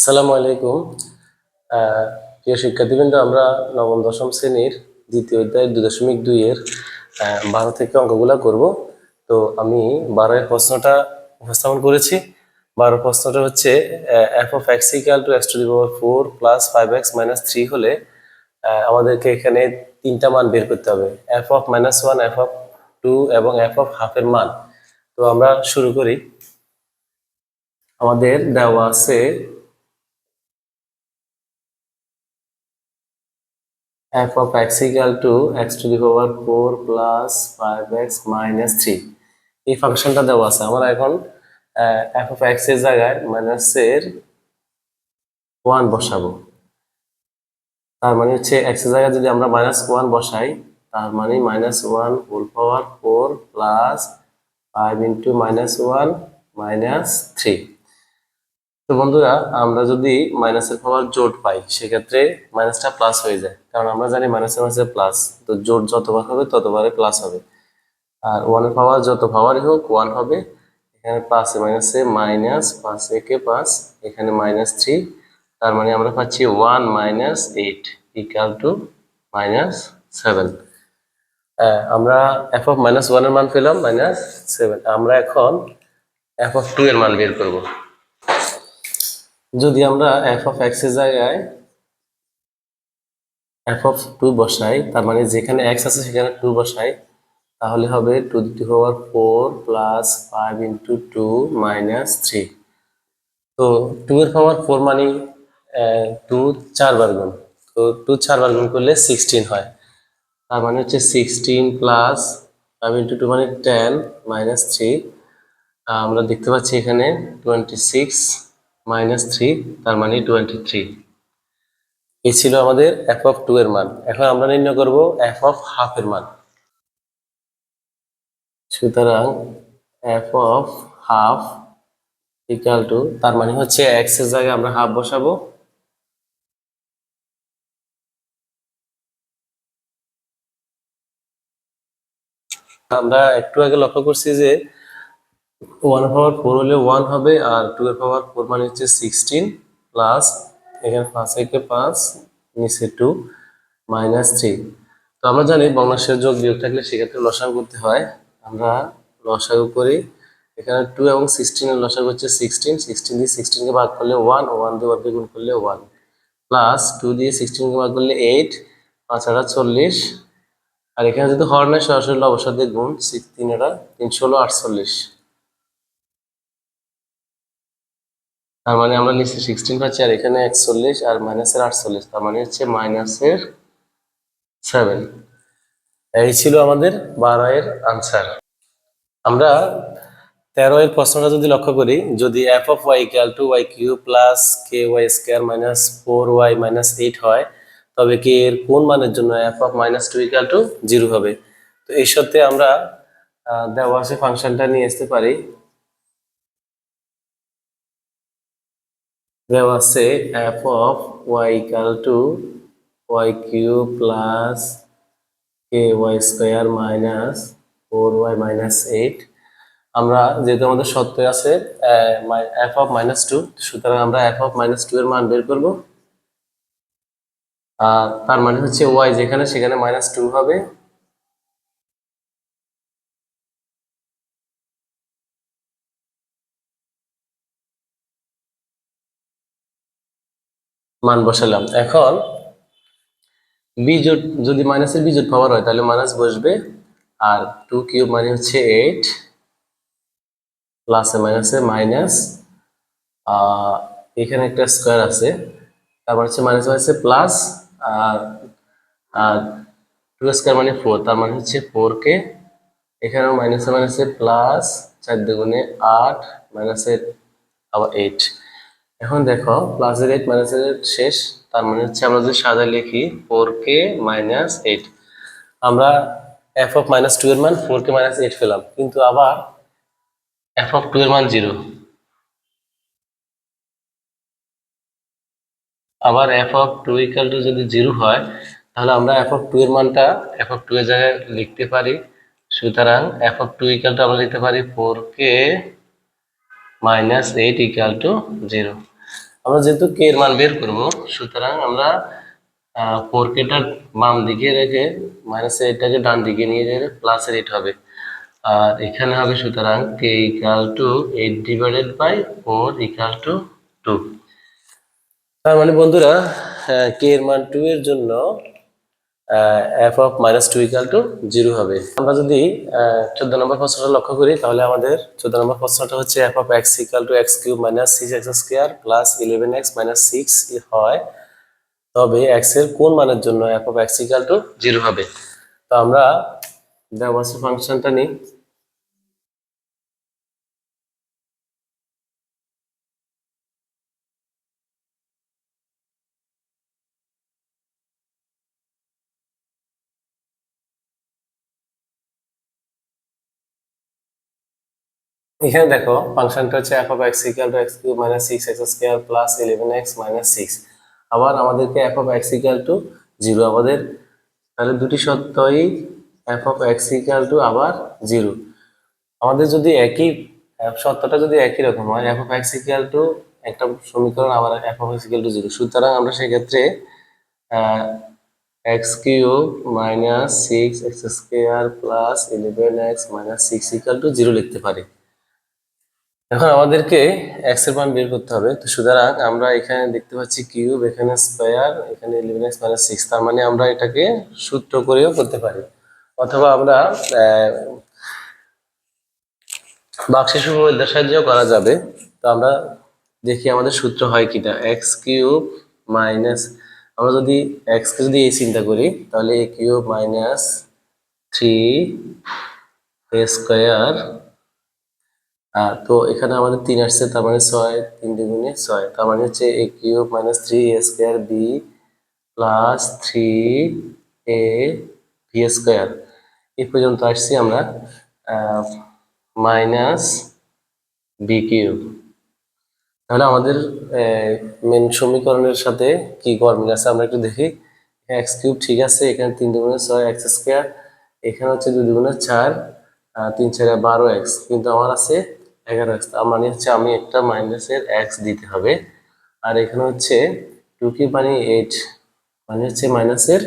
আসসালামু আলাইকুম। প্রিয় শিক্ষার্থীবৃন্দ, আমরা নবম দশম শ্রেণীর দ্বিতীয় অধ্যায় 2.2 এর 12 থেকে অঙ্কগুলা করব। তো আমি 12 এর প্রশ্নটা উপস্থাপন করেছি। 12 প্রশ্নটা হচ্ছে f of x equal to x to the power 4 plus 5x minus 3 হলে আমাদেরকে এখানে তিনটা মান বের করতে হবে, f of -1, f of 2 এবং f of হাফ এর মান। তো আমরা শুরু করি। আমাদের দেওয়া আছে f of x equal to x to the power 4 plus 5x minus 3 এই ফাংশনটা দেওয়া আছে। আমরা এখন f of x এর জায়গায় মাইনাস এর 1 বসাবো। তার মানে হচ্ছে x এর জায়গায় যদি আমরা -1 বসাই, তার মানে -1 whole power 4 plus 5 into -1 minus 3। তো বন্ধুরা, আমরা যদি মাইনাসের পাওয়ার জোট পাই সেক্ষেত্রে মাইনাসটা প্লাস হয়ে যায়, কারণ আমরা জানি মাইনাসের মাঝে প্লাস, তো জোট যতবার হবে ততবারে প্লাস হবে। আর 1 এর পাওয়ার যত পাওয়ারই হোক 1 হবে। এখানে প্লাসে মাইনাসে মাইনাস, 5 একে 5, এখানে -3। তার মানে আমরা পাচ্ছি 1 - 8 ইকুয়াল টু -7। আমরা f of -1 এর মান পেলাম -7। আমরা এখন f of 2 এর মান বের করব। যদি আমরা f of x এর জায়গায় f of 2 বসাই, তার মানে যেখানে x আছে সেখানে 2 বসাই, তাহলে হবে 2 to the power 4 plus 5 into 2 minus 3। তো 2 এর পাওয়ার 4 মানে 2 4 বার গুণ, তো 2 4 বার গুণ করলে 16 হয়। তার মানে হচ্ছে 16 প্লাস 5 into 2 মানে 10 minus 3। আমরা দেখতে পাচ্ছি এখানে 26 minus 3, তার মানে 23। এই ছিল আমাদের f of 2 এর মান। এখন আমরা নির্ণয় করব f of হাফ এর মান। সুতরাং f of half equal to, তার মানে হচ্ছে x এর জায়গায় আমরা হাফ বসাবো। আমরা একটু আগে লক্ষ্য করছি যে 1 এর পাওয়ার 4 হলে 1 হবে, আর 2 এর পাওয়ার 4 মানে হচ্ছে 16 প্লাস, এখানে 5 একে 5, নিচে 2 মাইনাস 3। তো আমরা জানি ভগ্নাংশের যোগ বিয়োগ থাকলে সেক্ষেত্রে লসাগু করতে হয়। আমরা লসাগু করি। এখানে 2 এবং 16 এর লসাগু হচ্ছে 16, 16 দিয়ে 16 কে ভাগ করলে 1, 1 দিয়ে 1 কে গুণ করলে 1, প্লাস 2 দিয়ে 16 কে ভাগ করলে 8, 5 আর 40। আর এখানে যদি হর নেয় সরাসরি লবসার দিয়ে গুণ, 3 এটা 3 16 48। তার মানে আমরা নিচে 16 পাচ্ছি, আর এখানে 41 আর মাইনাসের 48, তার মানে হচ্ছে মাইনাসের 7। এই ছিল আমাদের 12 এর আনসার। আমরা 13 এর প্রশ্নটা যদি লক্ষ্য করি, যদি f of y equal to y cube plus ky square minus 4y minus 8 হয়, তবে কি এর কোন মানের জন্য f of -2 equal to 0 হবে। তো এই সত্যি আমরা দেওয়া আছে ফাংশনটা নিয়ে আসতে পারি। দেওয়া আছে f of y equal to y cube plus ky square minus 4y minus 8। আমরা যেহেতু আমাদের সত্য আছে f of -2, সুতরাং আমরা f of -2 এর মান বের করব। তার মানে হচ্ছে y যেখানে সেখানে -2 হবে। মান বসালাম। এখন বিজোড়, যদি মাইনাসের বিজোড় পাওয়ার হয় তাহলে মাইনাস বসবে। আর 2 কিউব মানে হচ্ছে 8, প্লাসে মাইনাসে মাইনাস, এখানে একটা স্কয়ার আছে, তারপর হচ্ছে মাইনাস মাইনাসে প্লাস, আর আর 2 স্কয়ার মানে 4, তার মানে হচ্ছে 4k। এখানেও মাইনাসে মাইনাসে প্লাস, 4 দুগুণে 8, মাইনাসের আবার 8। এখন দেখো প্লাসের 8 মাইনাসের 8 শেষ, তার মানে হচ্ছে আমরা যদি সাজায় লিখি 4k মাইনাস 8। আমরা f of -2 এর মান 4k মাইনাস 8 পেলাম, কিন্তু আবার f of 2 এর মান 0। আবার f of 2 equal to যদি 0 হয়, তাহলে আমরা f of 2 এর মানটা f of 2 এর জায়গায় লিখতে পারি। সুতরাং f of 2 equal to আমরা লিখতে পারি 4k মাইনাস 8 equal to 0। আমরা যেহেতু কে এর মান বের করব, সুতরাং আমরা 4k-টা বাম দিকে রেখে মাইনাস এইটটাকে ডান দিকে নিয়ে গেলে প্লাসের 8 হবে। আর এখানে হবে সুতরাং K equal to 8 divided by 4 equal to 2। তার মানে বন্ধুরা কে এর মান 2 এর জন্য F of minus 2 equal to 0 হবে। আমরা যদি 14 নম্বর প্রশ্নটা লক্ষ্য করি, তাহলে আমাদের 14 নম্বর প্রশ্নটা হচ্ছে F of x equal to x cube minus 6x square plus 11x minus 6 হয়, তবে এক্স এর কোন মানের জন্য F of x equal to 0 হবে। তো আমরা দেওয়া ফাংশনটা নিই। এখানে দেখো ফাংশনটা হচ্ছে F of x equal to x cube minus 6x square plus 11x minus 6। আবার আমাদেরকে F of x equal to 0, আমাদের তাহলে দুটি সত্যই F of x equal to আবার 0। আমাদের যদি একই সত্যটা যদি একই রকম হয়, F of x equal to একটা সমীকরণ, আবার F of x equal to 0, সুতরাং আমরা সেক্ষেত্রে x cube minus 6x square plus 11x minus 6 equal to 0 লিখতে পারি। এখন আমাদেরকে এক্স এর মান বের করতে হবে। তো সুতরাং আমরা এখানে দেখতে পাচ্ছি কিউব, এখানে স্কয়ার, এখানে 11x মাইনাস 6, তার মানে আমরা এটাকে সূত্র করেও করতে পারি, অথবা আমরা বাক্সের উপপাদ্যের সাহায্যেও করা যাবে। তো আমরা দেখি আমাদের সূত্র হয় কিনা। এক্স কিউব মাইনাস, আমরা যদি এক্স কে যদি চিন্তা করি, তাহলে এ কিউব মাইনাস 3 এ স্কয়ার, তো এখানে আমাদের 3 আসছে, তার মানে 6, 3 দুগুণে 6, তার মানে হচ্ছে এ cube minus 3 A square B plus 3 A V square. এই পর্যন্ত আসছি আমরা মাইনাস বি কিউব। তাহলে আমাদের মেন সমীকরণের সাথে কি গড় মিল আছে আমরা একটু দেখি। এক্স কিউব ঠিক আছে, এখানে 3 দুগুণে 6 এক্স স্কয়ার, এখানে হচ্ছে 2 দুগুণে 4, 3 4 12x, কিন্তু আমার আছে 11x, তার মানে হচ্ছে আমি একটা মাইনাসের এক্স দিতে হবে। আর এখানে হচ্ছে 2 কি মানে 8, মানে হচ্ছে মাইনাসের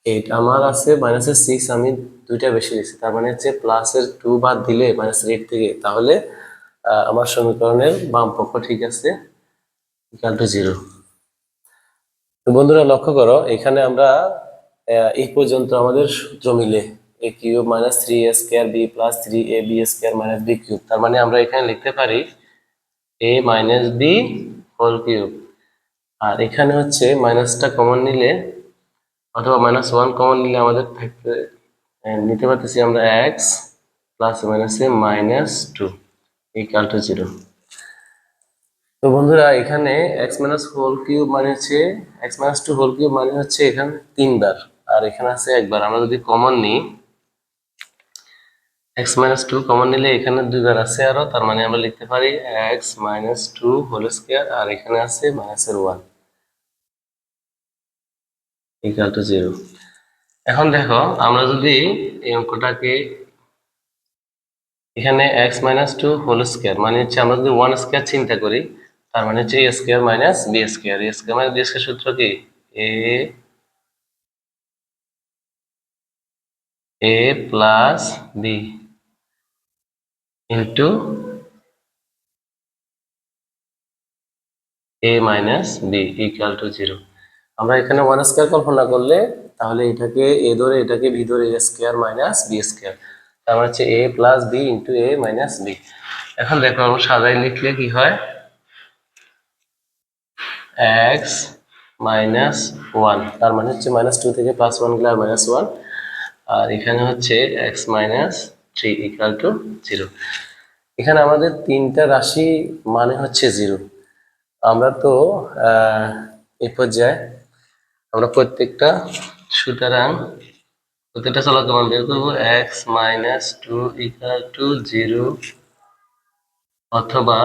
8, আমার আছে মাইনাসের 6, আমি দুইটা বেশি দিচ্ছি, তার মানে হচ্ছে প্লাসের 2 বাদ দিলে মাইনাসের 8 থেকে, তাহলে আমার সমীকরণের বাম পক্ষ ঠিক আছে, ইকুয়াল টু 0। তো বন্ধুরা লক্ষ্য করো, এখানে আমরা এই পর্যন্ত আমাদের সূত্র মিলে A cube minus 3 A square B plus 3 A B square minus B cube, তার মানে আমরা এখানে লিখতে পারি A minus B whole cube. আর এখানে হচ্ছে মাইনাসটা কমন নিলে অথবা -1 কমন নিলে আমাদের থাকতে নিতে পারতেছি আমরা এক্স প্লাস মাইনাসে -2 ইকুয়াল টু 0। তো বন্ধুরা এখানে x মাইনাস হোল কিউব মানে হচ্ছে x মাইনাস 2 হোল কিউব মানে হচ্ছে এখানে 3 বার, আর এখানে আছে একবার। আমরা যদি কমন নিই, x মাইনাস 2 কমন নিলে এখানে 2 বার আছে আরো, তার মানে আমরা লিখতে পারি x মাইনাস 2 হোল স্কয়ার, আর এখানে আছে মাইনাসের 1 ইকুয়াল টু 0। এখন দেখো আমরা যদি এই অঙ্কটাকে এখানে x মাইনাস 2 হোল স্কয়ার মানে হচ্ছে আমরা যদি 1 স্কয়ার চিন্তা করি, তার মানে হচ্ছে a square minus b square, a square minus b square সূত্র কি a plus b into a minus b equal to 0। আমরা এখানে 1 স্কয়ার কল্পনা করলে, তাহলে এটাকে a ধরে এটাকে b ধরে a square minus b square, তার মানে হচ্ছে a plus b into a minus b। এখন দেখো আমরা সাজাই লিখলে কি হয়, x মাইনাস 1, তার মানে হচ্ছে -2 থেকে +1 গেলে আর -1, আর এখানে হচ্ছে x মাইনাস 3 ইকুয়াল টু 0। এখানে আমাদের তিনটা রাশি মানে হচ্ছে 0। আমরা তো এই পর্যায়ে আমরা সুতরাং প্রত্যেকটা চলক মান বের করবো। x মাইনাস 2 ইকুয়াল টু 0, অথবা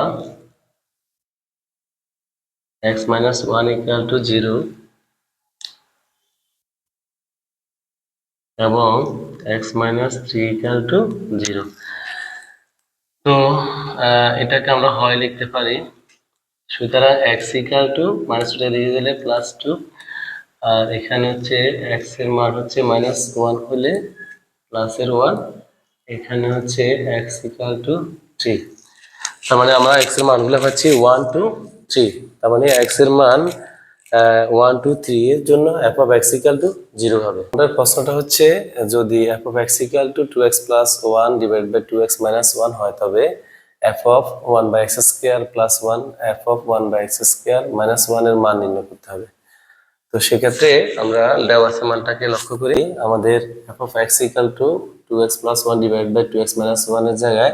x মাইনাস 1 ইকুয়াল টু 0, এবং x মাইনাস 3 ইকুয়াল টু 0। তো এটাকে আমরা হয় লিখতে পারি সুতরাং এক্স ইকাল টু মাইনাস টুটা দিয়ে দিলে প্লাস টু, আর এখানে হচ্ছে এক্স এর মান হচ্ছে মাইনাস ওয়ান হলে প্লাসের ওয়ান, এখানে হচ্ছে এক্স ইকাল টু থ্রি। তার মানে আমরা এক্স এর মানগুলো পাচ্ছি ওয়ান টু থ্রি। তার মানে এক্স এর মান ওয়ান টু থ্রি এর জন্য F of X equal to zero হবে। আমাদের প্রশ্নটা হচ্ছে যদি F of X equal to two X plus one divide by two X minus one হয়, তবে F of one by x square plus one F of one by x square minus one এর মান নির্ণয় করতে হবে। তো সেক্ষেত্রে আমরা দেওয়া আছে মানটাকে লক্ষ্য করি, আমাদের F of X equal to two X plus one divide by two X minus one এর জায়গায়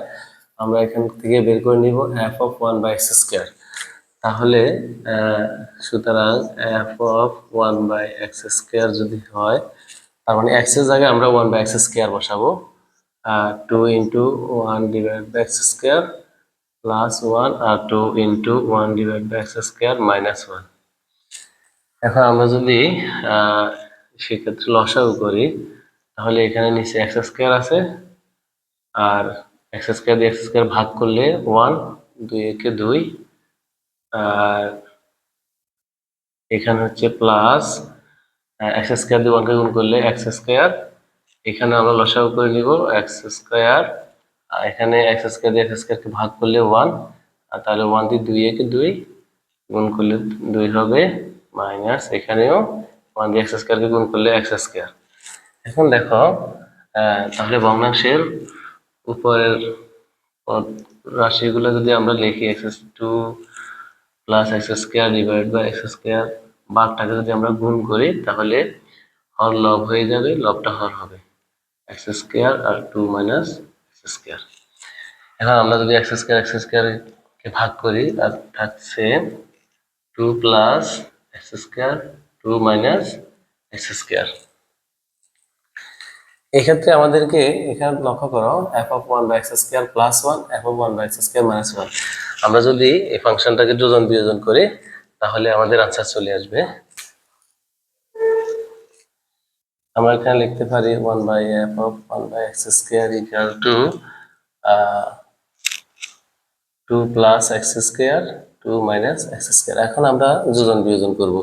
আমরা এখান থেকে বের করে নিব F of one by x square. তাহলে সুতরাং F of one by x square যদি হয়, তার মানে এক্স এর জায়গায় আমরা ওয়ান বাই এক্স স্কোয়ার বসাবো, two into one divide by x square plus one আর two into one divide by x square minus one. এখন আমরা যদি সেক্ষেত্রে লসাগু করি, তাহলে এখানে নিচে এক্স স্কোয়ার আছে, আর এক্স স্কোয়ার দিয়ে এক্স স্কোয়ার ভাগ করলে ওয়ান, দুই একে দুই, আর এখানে হচ্ছে প্লাস এক্স স্কোয়ার দিয়ে ওয়ানকে গুণ করলে এক্স স্কোয়ার, এখানে আমরা লসাগু করে নিব এক্স স্কোয়ার, আর এখানে এক্স স্কোয়ার দিয়ে এক্স স্কোয়ারকে ভাগ করলে ওয়ান, আর তাহলে ওয়ান দিয়ে দুই একে দুই, গুণ করলে দুই হবে, মাইনাস এখানেও ওয়ান দিয়ে এক্স স্কোয়ারকে গুণ করলে এক্স স্কোয়ার। এখন দেখো তাহলে ভগ্নাংশের উপরের রাশিগুলো যদি আমরা লিখি X two plus x square divide by x square, ভাগটাকে যদি আমরা গুণ করি তাহলে হর লব হয়ে যাবে, লবটা হর হবে, এক্স স্কোয়ার আর টু মাইনাস এক্স স্কোয়ার। এখন আমরা যদি এক্স স্কোয়ার কে ভাগ করি, আর থাকছে two plus x square two minus X square. এক্ষেত্রে আমাদেরকে এখানে লক্ষ্য করো F of one by x square plus one F of one by x square minus one. আমরা যদি এই ফাংশনটাকে যোজন বিয়োজন করি তাহলে আমাদের আনসার চলে আসবে। আমরা এখানে লিখতে পারি one by F of one by x square equal to two plus x square two minus X square. এখন আমরা যোজন বিয়োজন করব।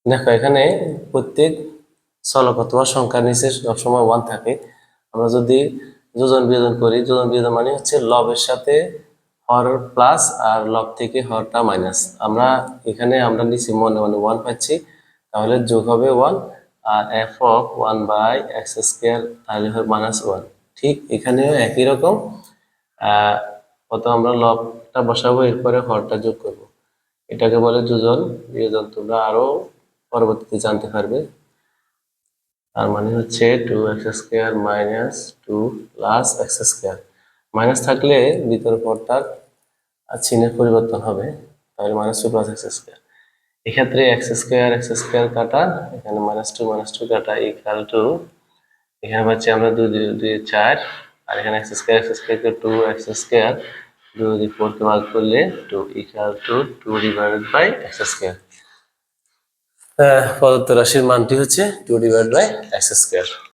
দেখো এখানে প্রত্যেক চলক অথবা সংখ্যার নিচে সবসময় ওয়ান থাকে। আমরা যদি যোজন বিয়োজন করি, যোজন বিয়োজন মানে হচ্ছে লবের সাথে হর প্লাস আর লব থেকে হরটা মাইনাস। আমরা এখানে আমরা নিচে মনে মনে ওয়ান পাচ্ছি, তাহলে যোগ হবে ওয়ান, আর f of one by x square তাহলে হবে মাইনাস ওয়ান। ঠিক এখানেও একই রকম, কত আমরা লবটা বসাবো, এরপরে হরটা যোগ করব। এটাকে বলে যোজন বিয়োজন, তোমরা আরো পরবর্তীতে জানতে পারবে। তার মানে হচ্ছে two x square minus two plus x square, minus থাকলে ভিতর পরটার চিহ্নের পরিবর্তন হবে, তাহলে minus two plus x square. এক্ষেত্রে এক্স স্কোয়ার কাটা, এখানে মাইনাস টু কাটা ইকুয়াল টু, এখানে পাচ্ছি আমরা দুই দুই চার, আর এখানে x square two x square, দুই ফোর কে ভাগ করলে two equal to two divided by x square. প্রদত্ত রাশির মানটি হচ্ছে two divide by x square.